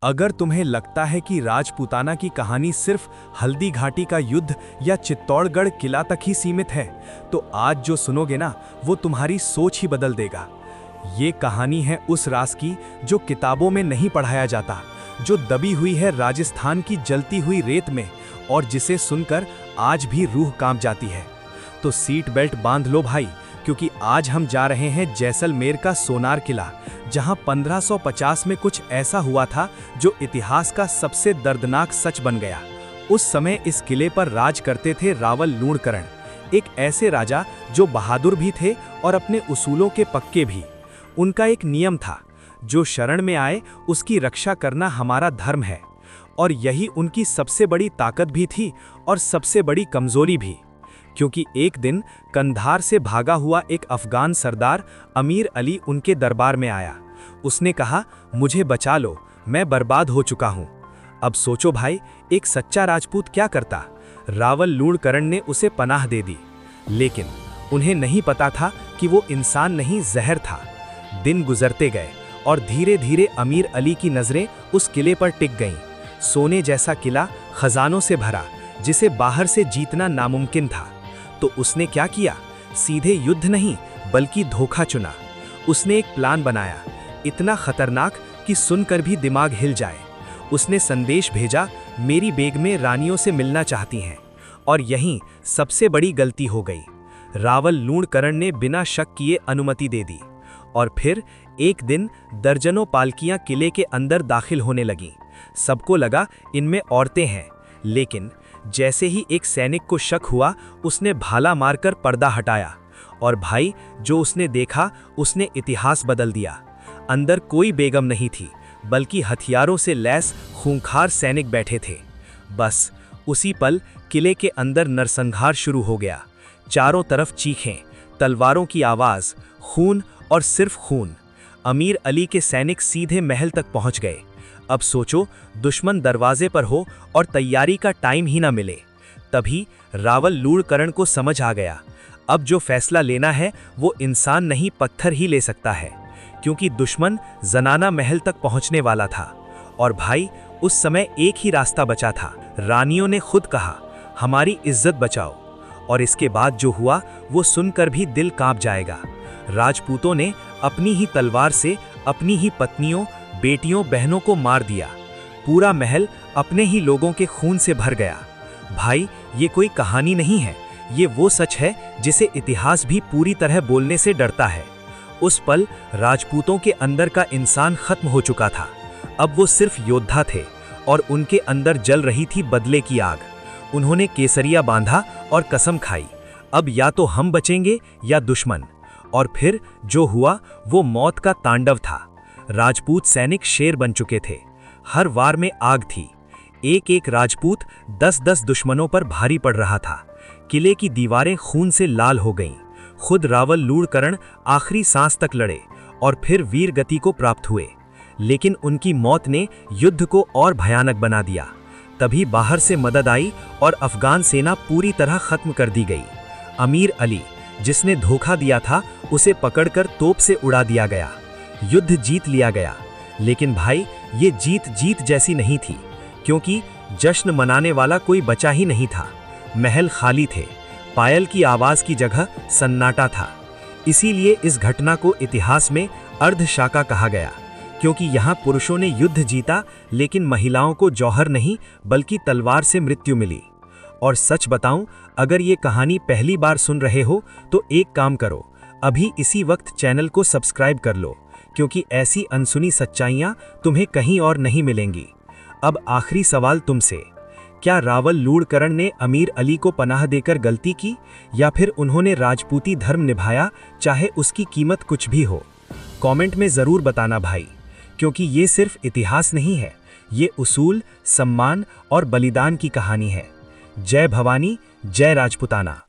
अगर तुम्हें लगता है कि राजपूताना की कहानी सिर्फ हल्दी घाटी का युद्ध या चित्तौड़गढ़ किला तक ही सीमित है, तो आज जो सुनोगे ना वो तुम्हारी सोच ही बदल देगा। ये कहानी है उस रास की जो किताबों में नहीं पढ़ाया जाता, जो दबी हुई है राजस्थान की जलती हुई रेत में और जिसे सुनकर आज भी रूह कांप जाती है। तो सीट बेल्ट बांध लो भाई, क्योंकि आज हम जा रहे हैं जैसलमेर का सोनार किला, जहां 1550 में कुछ ऐसा हुआ था जो इतिहास का सबसे दर्दनाक सच बन गया। उस समय इस किले पर राज करते थे रावल लूणकरण, एक ऐसे राजा जो बहादुर भी थे और अपने उसूलों के पक्के भी। उनका एक नियम था, जो शरण में आए उसकी रक्षा करना हमारा धर्म है, और यही उनकी सबसे बड़ी ताकत भी थी और सबसे बड़ी कमजोरी भी। क्योंकि एक दिन कंधार से भागा हुआ एक अफगान सरदार अमीर अली उनके दरबार में आया। उसने कहा, मुझे बचा लो, मैं बर्बाद हो चुका हूं। अब सोचो भाई, एक सच्चा राजपूत क्या करता। रावल लूणकरण ने उसे पनाह दे दी, लेकिन उन्हें नहीं पता था कि वो इंसान नहीं, जहर था। दिन गुजरते गए और धीरे धीरे अमीर अली की नजरें उस किले पर टिक गईं। सोने जैसा किला, खजानों से भरा, जिसे बाहर से जीतना नामुमकिन था। तो उसने क्या किया? सीधे युद्ध नहीं बल्कि धोखा चुना। उसने एक प्लान बनाया, इतना खतरनाक कि सुनकर भी दिमाग हिल जाए। उसने संदेश भेजा, मेरी बेगमें रानियों से मिलना चाहती हैं। और यहीं सबसे बड़ी गलती हो गई। रावल लूणकरण ने बिना शक किए अनुमति दे दी, और फिर एक दिन दर्जनों पालकियां किले के अंदर दाखिल होने लगीं। सबको लगा इनमें औरतें हैं, लेकिन जैसे ही एक सैनिक को शक हुआ, उसने भाला मारकर पर्दा हटाया, और भाई जो उसने देखा उसने इतिहास बदल दिया। अंदर कोई बेगम नहीं थी, बल्कि हथियारों से लैस खूंखार सैनिक बैठे थे। बस उसी पल किले के अंदर नरसंहार शुरू हो गया। चारों तरफ चीखें, तलवारों की आवाज, खून और सिर्फ खून। अमीर अली के सैनिक सीधे महल तक पहुंच गए। अब सोचो, दुश्मन दरवाजे पर हो और तैयारी का टाइम ही ना मिले। तभी रावल लूणकरण को समझ आ गया, अब जो फैसला लेना है वो इंसान नहीं, पत्थर ही ले सकता है, क्योंकि दुश्मन जनाना महल तक पहुंचने वाला था। और भाई उस समय एक ही रास्ता बचा था। रानियों ने खुद कहा, हमारी इज्जत बचाओ। और इसके बाद जो हुआ वो सुनकर भी दिल कांप जाएगा। राजपूतों ने अपनी ही तलवार से अपनी ही पत्नियों, बेटियों, बहनों को मार दिया। पूरा महल अपने ही लोगों के खून से भर गया। भाई ये कोई कहानी नहीं है, ये वो सच है जिसे इतिहास भी पूरी तरह बोलने से डरता है। उस पल राजपूतों के अंदर का इंसान खत्म हो चुका था। अब वो सिर्फ योद्धा थे, और उनके अंदर जल रही थी बदले की आग। उन्होंने केसरिया बांधा और कसम खाई, अब या तो हम बचेंगे या दुश्मन। और फिर जो हुआ वो मौत का तांडव था। राजपूत सैनिक शेर बन चुके थे। हर वार में आग थी। एक एक राजपूत 10-10 दुश्मनों पर भारी पड़ रहा था। किले की दीवारें खून से लाल हो गईं। खुद रावल लूणकरण आखिरी सांस तक लड़े और फिर वीर गति को प्राप्त हुए। लेकिन उनकी मौत ने युद्ध को और भयानक बना दिया। तभी बाहर से मदद आई और अफगान सेना पूरी तरह खत्म कर दी गई। अमीर अली, जिसने धोखा दिया था, उसे पकड़कर तोप से उड़ा दिया गया। युद्ध जीत लिया गया। लेकिन भाई ये जीत जैसी नहीं थी, क्योंकि जश्न मनाने वाला कोई बचा ही नहीं था। महल खाली थे, पायल की आवाज की जगह सन्नाटा था। इसीलिए इस घटना को इतिहास में अर्धशाका कहा गया, क्योंकि यहाँ पुरुषों ने युद्ध जीता, लेकिन महिलाओं को जौहर नहीं बल्कि तलवार से मृत्यु मिली। और सच बताऊं, अगर ये कहानी पहली बार सुन रहे हो तो एक काम करो, अभी इसी वक्त चैनल को सब्सक्राइब कर लो, क्योंकि ऐसी अनसुनी सच्चाइयां तुम्हें कहीं और नहीं मिलेंगी। अब आखिरी सवाल तुमसे, क्या रावल लूणकरण ने अमीर अली को पनाह देकर गलती की, या फिर उन्होंने राजपूती धर्म निभाया, चाहे उसकी कीमत कुछ भी हो? कमेंट में जरूर बताना भाई, क्योंकि ये सिर्फ इतिहास नहीं है, ये उसूल, सम्मान और बलिदान की कहानी है। जय भवानी, जय राजपूताना।